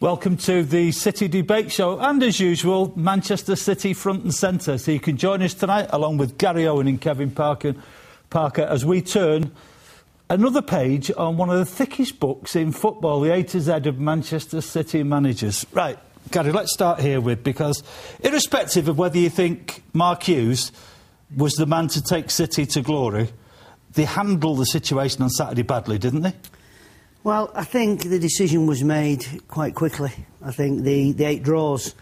Welcome to the City Debate Show, and as usual, Manchester City front and centre. So you can join us tonight, along with Gary Owen and Kevin Parker, as we turn another page on one of the thickest books in football, the A to Z of Manchester City managers. Right, Gary, let's start here with, because irrespective of whether you think Mark Hughes was the man to take City to glory, they handled the situation on Saturday badly, didn't they? Well, I think the decision was made quite quickly. I think the 8 draws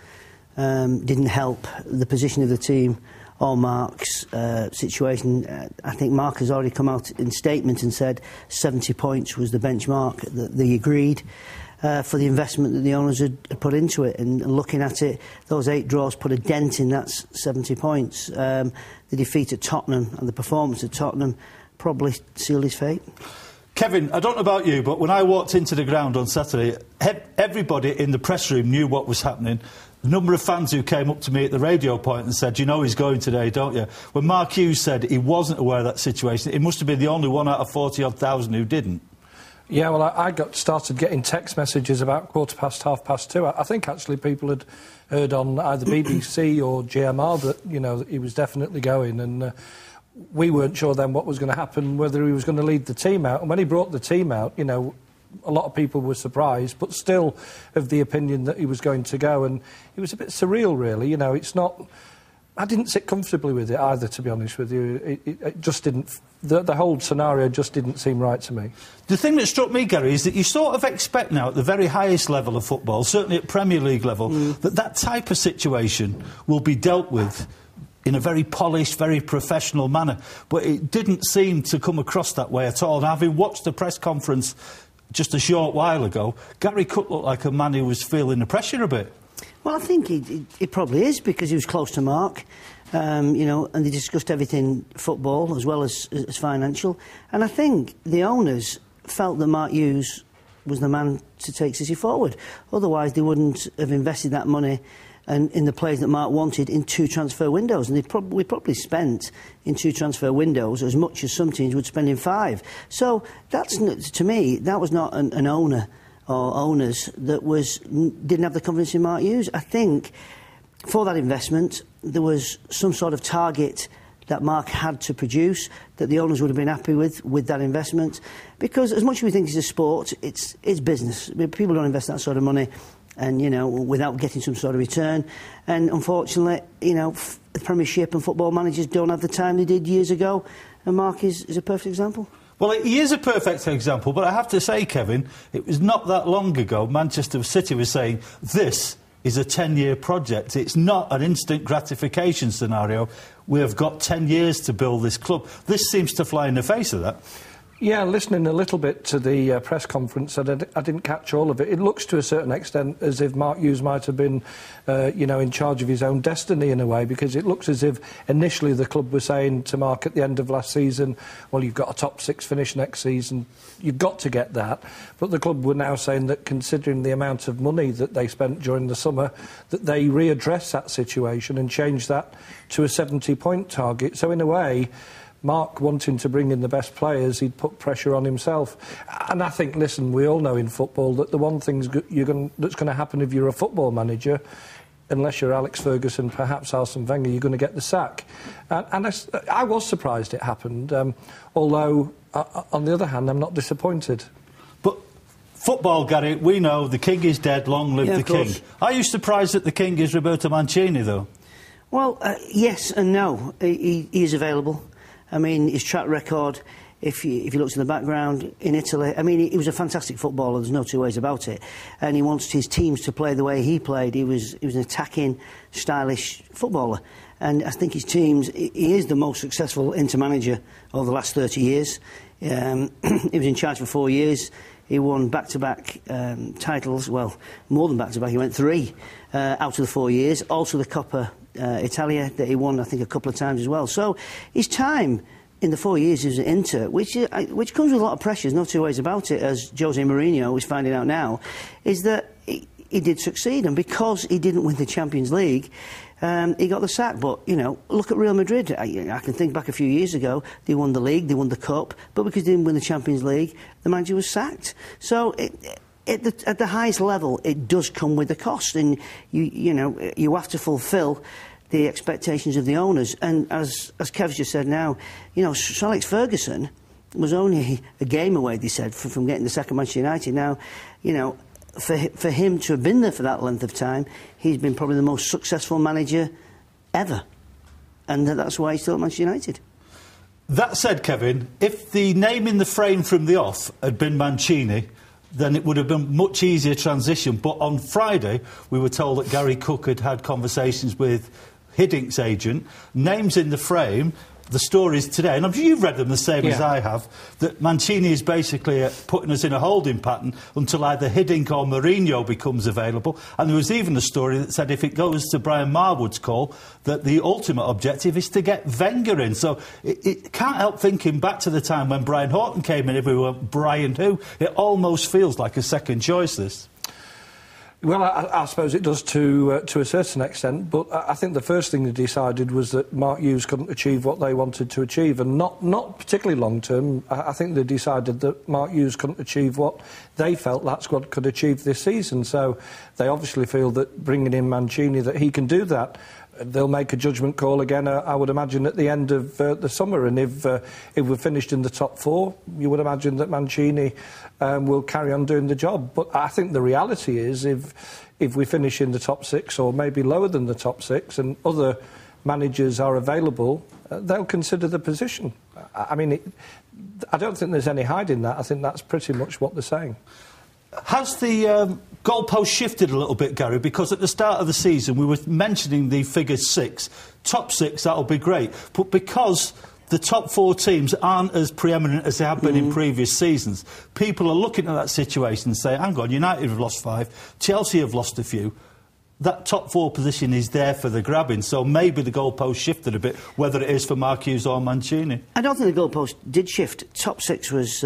didn't help the position of the team or Mark's situation. I think Mark has already come out in statement and said 70 points was the benchmark that they agreed for the investment that the owners had put into it. And looking at it, those 8 draws put a dent in that 70 points. The defeat at Tottenham and the performance at Tottenham probably sealed his fate. Kevin, I don't know about you, but when I walked into the ground on Saturday, everybody in the press room knew what was happening. The number of fans who came up to me at the radio point and said, "You know he's going today, don't you?" When Mark Hughes said he wasn't aware of that situation, it must have been the only one out of 40-odd thousand who didn't. Yeah, well, I started getting text messages about 2:15, 2:30. I think actually people had heard on either BBC or GMR that, you know, that he was definitely going, and we weren't sure then what was going to happen, whether he was going to lead the team out. And when he brought the team out, you know, a lot of people were surprised, but still of the opinion that he was going to go. And it was a bit surreal, really. You know, it's not... I didn't sit comfortably with it either, to be honest with you. It just didn't... The whole scenario just didn't seem right to me. The thing that struck me, Gary, is that you sort of expect now, at the very highest level of football, certainly at Premier League level, that type of situation will be dealt with in a very polished, very professional manner. But it didn't seem to come across that way at all. And having watched the press conference just a short while ago, Gary Cook looked like a man who was feeling the pressure a bit. Well, I think it probably is, because he was close to Mark, you know, and they discussed everything football as well as financial. And I think the owners felt that Mark Hughes was the man to take City forward. Otherwise, they wouldn't have invested that money and in the players that Mark wanted in 2 transfer windows. And we probably spent in 2 transfer windows as much as some teams would spend in 5. So that's, to me, that was not an owner or owners that didn't have the confidence in Mark Hughes. I think for that investment there was some sort of target that Mark had to produce that the owners would have been happy with that investment, because as much as we think it's a sport, it's business. People don't invest that sort of money and, you know, without getting some sort of return. And unfortunately, you know, the Premiership and football managers don't have the time they did years ago, and Mark is a perfect example. Well, he is a perfect example, but I have to say, Kevin, it was not that long ago Manchester City was saying this is a 10-year project. It's not an instant gratification scenario. We have got 10 years to build this club. This seems to fly in the face of that. Yeah, listening a little bit to the press conference, I didn't catch all of it. It looks to a certain extent as if Mark Hughes might have been, you know, in charge of his own destiny in a way, because it looks as if initially the club was saying to Mark at the end of last season, well, you've got a top 6 finish next season, you've got to get that. But the club were now saying that, considering the amount of money that they spent during the summer, that they readdress that situation and change that to a 70-point target. So in a way, Mark wanting to bring in the best players, he'd put pressure on himself. And I think, listen, we all know in football that the one thing that's going to happen if you're a football manager, unless you're Alex Ferguson, perhaps Arsene Wenger, you're going to get the sack. And I was surprised it happened, although, on the other hand, I'm not disappointed. But football, Gary, we know the king is dead, long live the king. Are you surprised that the king is Roberto Mancini, though? Well, yes and no. He is available. I mean, his track record, if you look in the background in Italy, I mean, he was a fantastic footballer, there's no two ways about it. And he wants his teams to play the way he played. He was an attacking, stylish footballer. And I think his teams, he is the most successful Inter-manager over the last 30 years. He was in charge for 4 years. He won back-to-back titles, well, more than back-to-back, he went 3 out of the 4 years. Also the Coppa Italia that he won, I think, a couple of times as well. So his time in the 4 years he was at Inter, which comes with a lot of pressures, no two ways about it, as Jose Mourinho is finding out now, is that he did succeed, and because he didn't win the Champions League, he got the sack. But, you know, look at Real Madrid. I can think back a few years ago, they won the league, they won the cup, but because they didn't win the Champions League, the manager was sacked. So at the highest level, it does come with a cost, and you have to fulfil the expectations of the owners. And as Kev's just said now, Sir Alex Ferguson was only a game away, they said, from getting the second Manchester United. Now, for him to have been there for that length of time, he's been probably the most successful manager ever, and that's why he's still at Manchester United. That said, Kevin, if the name in the frame from the off had been Mancini, then it would have been much easier transition. But on Friday, we were told that Gary Cook had conversations with Hiddink's agent. Names in the frame. The stories today, and I'm sure you've read them the same as I have, that Mancini is basically putting us in a holding pattern until either Hiddink or Mourinho becomes available. And there was even a story that said if it goes to Brian Marwood's call, that the ultimate objective is to get Wenger in. So it can't help thinking back to the time when Brian Horton came in, everyone, Brian who? It almost feels like a second choice, this. Well, I suppose it does to a certain extent, but I think the first thing they decided was that Mark Hughes couldn't achieve what they wanted to achieve, and not particularly long term. I think they decided that Mark Hughes couldn't achieve what they felt that squad could achieve this season. So they obviously feel that bringing in Mancini, that he can do that. They'll make a judgment call again, I would imagine, at the end of the summer. And if we're finished in the top four, you would imagine that Mancini will carry on doing the job. But I think the reality is, if we finish in the top six or maybe lower than the top six and other managers are available, they'll consider the position. I mean, I don't think there's any hiding that. I think that's pretty much what they're saying. Has the goalpost shifted a little bit, Gary? Because at the start of the season we were mentioning the figure 6. Top 6, that'll be great. But because the top 4 teams aren't as preeminent as they have been in previous seasons, people are looking at that situation and saying, hang on, United have lost 5, Chelsea have lost a few. That top 4 position is there for the grabbing, so maybe the goalpost shifted a bit, whether it is for Mark Hughes or Mancini. I don't think the goalpost did shift. Top 6 was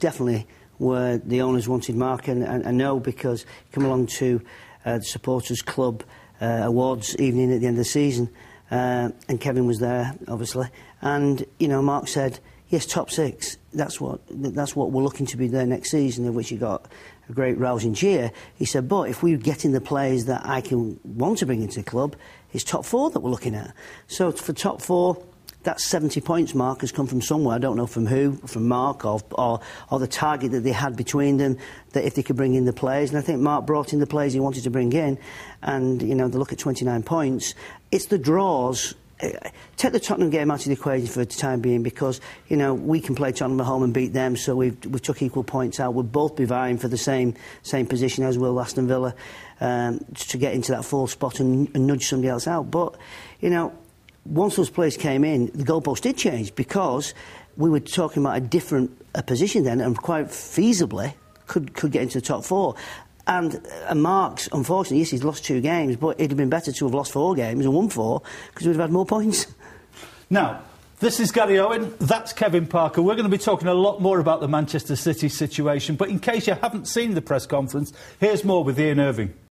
definitely where the owners wanted Mark, and I know because he came along to the Supporters Club awards evening at the end of the season, and Kevin was there, obviously, and Mark said, yes, top 6, that's what we're looking to be there next season, of which he got a great rousing cheer. He said, but if we get in the players that I want to bring into the club, it's top 4 that we're looking at. So for top 4, that 70 points mark has come from somewhere. I don't know from who, from Mark or the target that they had between them, that if they could bring in the players. And I think Mark brought in the players he wanted to bring in. And, they look at 29 points. It's the draws. Take the Tottenham game out of the equation for the time being, because, we can play Tottenham at home and beat them, so we took equal points out. We'll both be vying for the same position, as will Aston Villa, to get into that 4th spot and nudge somebody else out. But, once those players came in, the goalpost did change, because we were talking about a different position then, and quite feasibly could get into the top 4. And Mark's, unfortunately, yes, he's lost 2 games, but it'd have been better to have lost 4 games and won 4, because we'd have had more points. Now, this is Gary Owen, that's Kevin Parker. We're going to be talking a lot more about the Manchester City situation, but in case you haven't seen the press conference, here's more with Ian Irving.